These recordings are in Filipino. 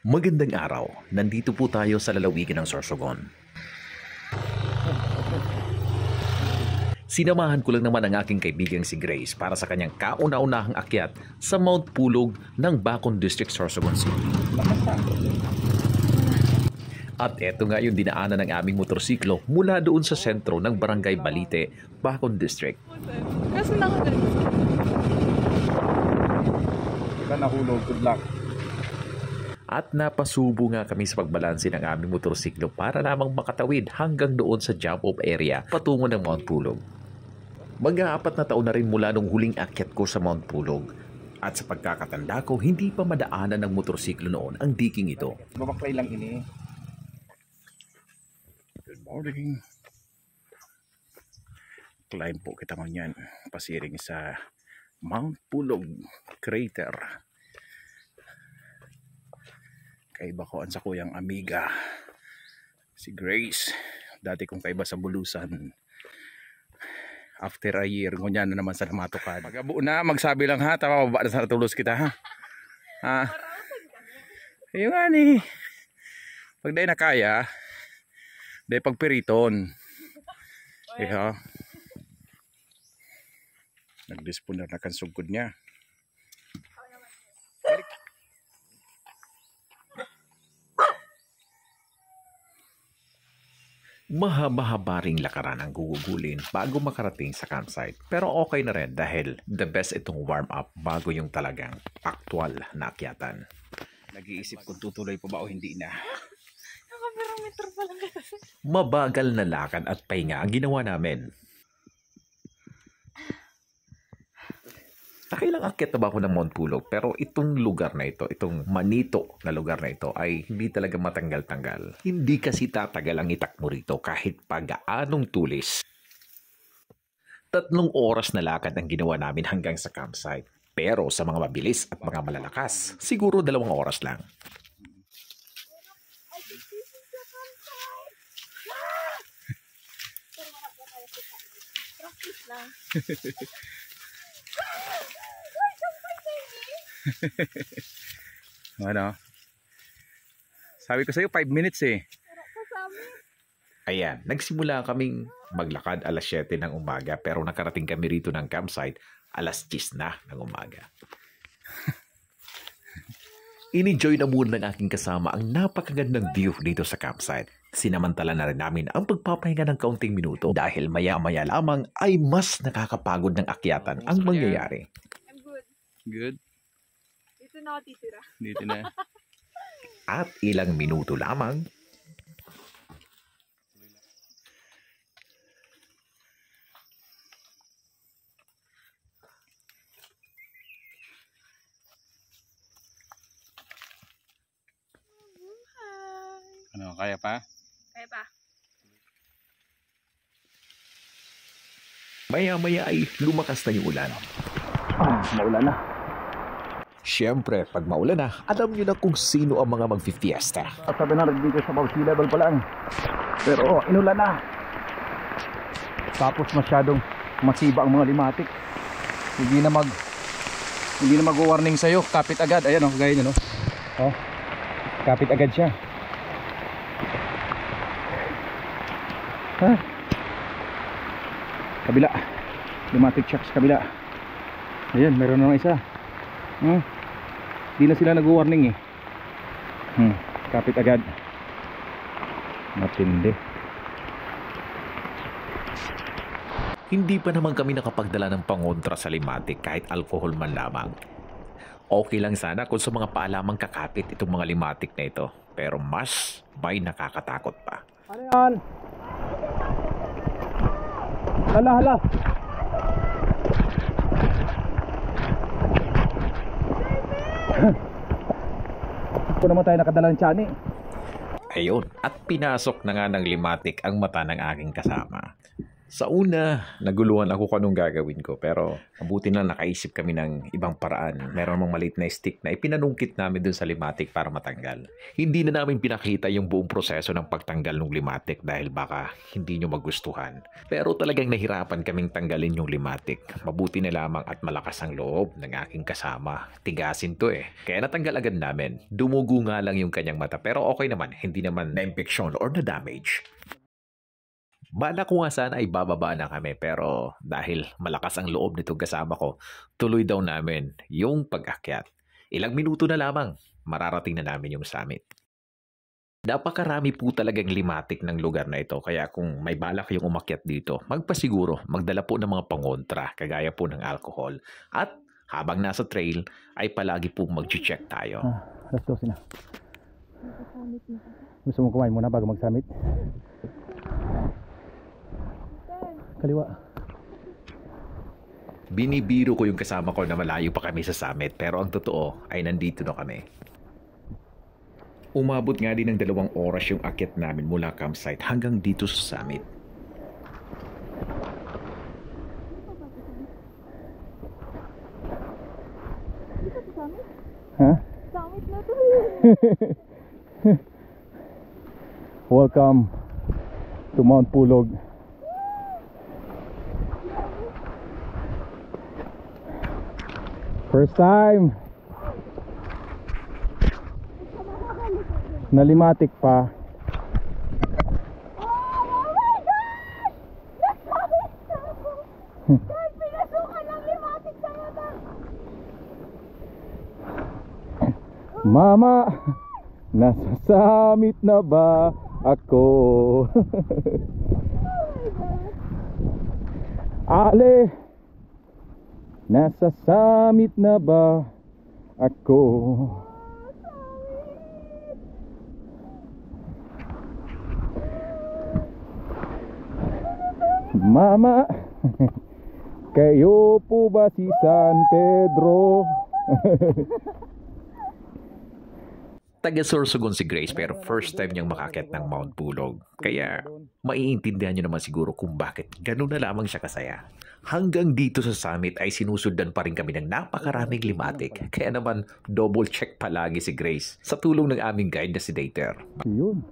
Magandang araw. Nandito po tayo sa lalawigan ng Sorsogon. Sinamahan ko lang naman ang aking kaibigang si Grace para sa kanyang kauna-unahang akyat sa Mount Pulog ng Bacon District, Sorsogon City. At eto nga yung dinaanan ng aming motorsiklo mula doon sa sentro ng Barangay Balite, Bacon District. Kasi nakagaling. Iba nahulog, good luck. At napasubo nga kami sa pagbalanse ng aming motorsiklo para lamang makatawid hanggang doon sa jump-off area patungo ng Mount Pulog. Mag-aapat na taon na rin mula nung huling akyat ko sa Mount Pulog. At sa pagkakatanda ko, hindi pa madaanan ng motorsiklo noon ang diking ito. Babaklay lang ini. Good morning. Climb po kita ngayon pasiring sa Mount Pulog Crater. Kaiba ko sa kuyang amiga si Grace, dati kong kaiba sa Bulusan. After a year ngunya na naman sa Namatukan. Pagkabuo na magsabi lang ha, tama baba na sa tulos kita ha. Ayun nga ni, pag dahil na kaya dahil pagpiriton ha, nagdisponder na kan sugod niya. Mahaba-haba ring lakaran ang gugugulin bago makarating sa campsite. Pero okay na rin dahil the best itong warm up bago yung talagang actual na akyatan. Nag-iisip kung tutuloy pa ba o hindi na. Nakapirometer pa lang kasi. Mabagal na lakad at pahinga ang ginawa namin. Nakailang akyat na ba ako ng Mount Pulog, pero itong lugar na ito, itong Manito na lugar na ito ay hindi talaga matanggal-tanggal. Hindi kasi tatagal ang itak mo rito kahit pag-aanong tulis. 3 oras na lakad ang ginawa namin hanggang sa campsite. Pero sa mga mabilis at mga malalakas, siguro 2 oras lang. Practice lang. Ano? Sabi ko sa'yo 5 minutes eh. Ayan, nagsimula kaming maglakad alas 7 ng umaga pero nakarating kami rito ng campsite alas 10 na ng umaga. In-enjoy na muna ng aking kasama ang napakagandang view dito sa campsite. Sinamantala na rin namin ang pagpapahinga ng kaunting minuto dahil maya-maya lamang ay mas nakakapagod ng akyatan ang mangyayari. I'm good. Good. Dito na ako titira. Dito na. At ilang minuto lamang, Ano, kaya pa? Kaya pa. maya-maya ay lumakas na yung ulan. Maulan na. Siyempre, pag maulan na, alam nyo na kung sino ang mga magfi-fiesta. At 700 meters above sea level pa lang. Pero inulan na. Tapos masyadong masiba ang mga limatik. Hindi na mag-warning sa'yo. Kapit agad. Ayan o, gaya nyo no. Oh, kapit agad siya. Ha? Kabila. Limatic shocks kabila. Ayan, meron na isa. Di na sila nag-warning eh. Kapit agad. Matindi. Hindi pa naman kami nakapagdala ng pangontra sa limatic kahit alcohol man lamang. Okay lang sana kung sa mga paalamang kakapit itong mga limatic na ito. Pero mas may nakakatakot pa. Ano yan? Hala. Kung naman tayo nakadala ng tiyan eh. Ayun, at pinasok na nga ng limatic ang mata ng aking kasama. Sa una, naguluhan ako kung anong gagawin ko pero mabuti na nakaisip kami ng ibang paraan. Meron mong maliit na stick na ipinanungkit namin dun sa limatic para matanggal. Hindi na namin pinakita yung buong proseso ng pagtanggal ng limatic dahil baka hindi nyo magustuhan. Pero talagang nahirapan kaming tanggalin yung limatic. Mabuti na lamang at malakas ang loob ng aking kasama. Tigasin to eh. Kaya natanggal agad namin. Dumugo nga lang yung kanyang mata pero okay naman. Hindi naman na-infection or na-damage. Bala ko nga sana ay bababa na kami pero dahil malakas ang loob nitong kasama ko, tuloy daw namin yung pag-akyat. Ilang minuto na lamang, mararating na namin yung summit. Napakarami po talagang limatic ng lugar na ito kaya kung may balak kayong umakyat dito, magpasiguro, magdala po ng mga pangontra kagaya po ng alcohol. At habang nasa trail ay palagi po mag-check tayo. Alas 12 na. Gusto mo kumain muna bago mag-summit? Kaliwa. Binibiro ko yung kasama ko na malayo pa kami sa summit pero ang totoo ay nandito na kami. Umabot nga din ng 2 oras yung akyat namin mula campsite hanggang dito sa summit. Ha? Summit na to. Welcome to Mount Pulog. First time. Nalimatic pa. Mama, nasa summit na ba ako? Ale, nasa summit na ba ako? Mama, kayo po ba si San Pedro? Taga Sorsogon si Grace pero first time niyang makakyat ng Mount Pulog. Kaya maiintindihan niyo naman siguro kung bakit ganun na lamang siya kasaya. Hanggang dito sa summit ay sinusundan pa rin kami ng napakaraming limatic. Kaya naman double check palagi si Grace sa tulong ng aming guide na si Dater. Yun.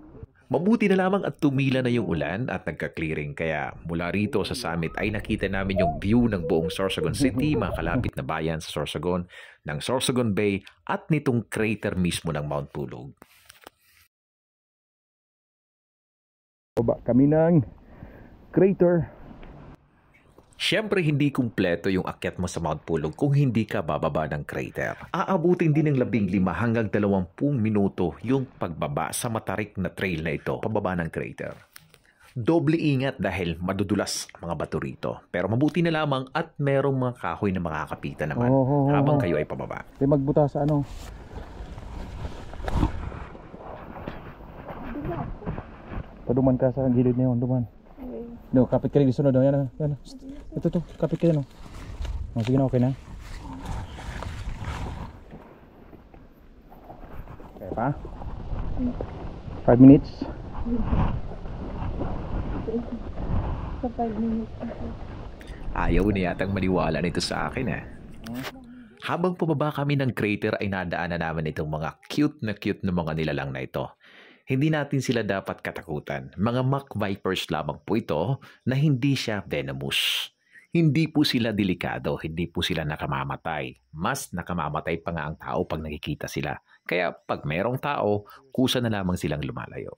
Mabuti na lamang at tumila na yung ulan at nagka-clearing kaya mula rito sa summit ay nakita namin yung view ng buong Sorsogon City, mga kalapit na bayan sa Sorsogon, ng Sorsogon Bay at nitong crater mismo ng Mount Pulog. Baba kami ng crater. Siyempre hindi kumpleto yung akyat mo sa Mount Pulog kung hindi ka bababa ng crater. Aabutin din ng 15 hanggang 20 minuto yung pagbaba sa matarik na trail na ito, pababa ng crater. Doble ingat dahil madudulas ang mga bato rito. Pero mabuti na lamang at merong mga kahoy na makakapitan naman habang kayo ay pababa. Tayo magbuta sa ano? Paduman ka sa gilid na yun, duman. No, kapit ka rin sunod. Yan, yan. Ito, kapit ka rin. Oh, sige na, okay na. Okay pa? 5 minutes. Sa 5 minutes. Ayaw na yatang maniwala nito sa akin eh. Habang pababa kami ng crater ay nadaanan namin itong mga cute na mga nilalang na ito. Hindi natin sila dapat katakutan. Mga mock vipers lamang po ito na hindi siya venomous. Hindi po sila delikado, hindi po sila nakamamatay. Mas nakamamatay pa nga ang tao pag nakikita sila. Kaya pag merong tao, kusa na lamang silang lumalayo.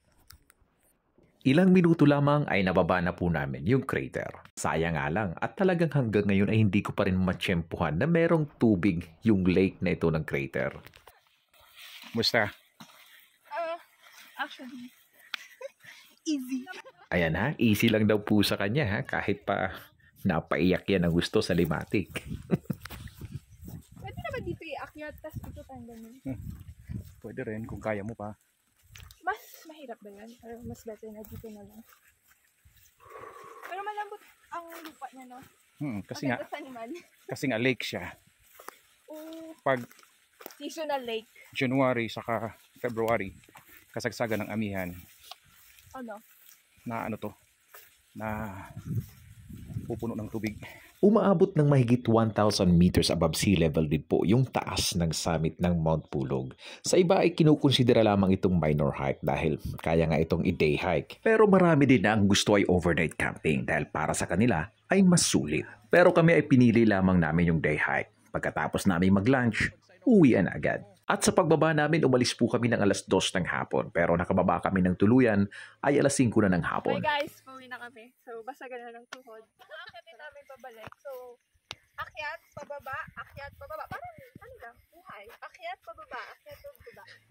Ilang minuto lamang ay nababa na po namin yung crater. Sayang nga lang at talagang hanggang ngayon ay hindi ko pa rin matsyempuhan na merong tubig yung lake na ito ng crater. Musta? Actually, easy. Ayan ha, easy lang daw po sa kanya ha, kahit pa napaiyak yan ang gusto sa limatic. Pwede naman dito i-akyat, tapos dito tanggalin. Pwede rin kung kaya mo pa. Mas mahirap ba yan? Or mas better na dito na lang? Pero malambot ang lupa niya, no? Kasi nga lake siya. Pag Seasonal lake. January saka February, kasagsagan ng amihan. Ano? Na ano to? Na pupuno ng tubig. Umaabot ng mahigit 1,000 meters above sea level din po yung taas ng summit ng Mount Pulog. Sa iba ay kinukonsidera lamang itong minor hike dahil kaya nga itong i-day hike. Pero marami din na ang gusto ay overnight camping dahil para sa kanila ay mas sulit. Pero kami ay pinili lamang namin yung day hike. Pagkatapos namin mag-lunch, uwian na agad. At sa pagbaba namin, umalis po kami ng alas 2 ng hapon. Pero nakababa kami ng tuluyan ay alas 5 na ng hapon. Hi guys, pauwi na kami. So, basta ganun ng tuhod. Aakyat din namin pabalik. So, akyat, pababa. Parang, ano lang, buhay. Akyat, pababa.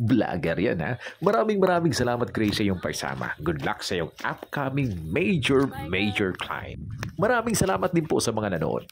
Vlogger yan ha. Maraming salamat Grace sa iyong pagsama. Good luck sa iyong upcoming major climb. Maraming salamat din po sa mga nanood.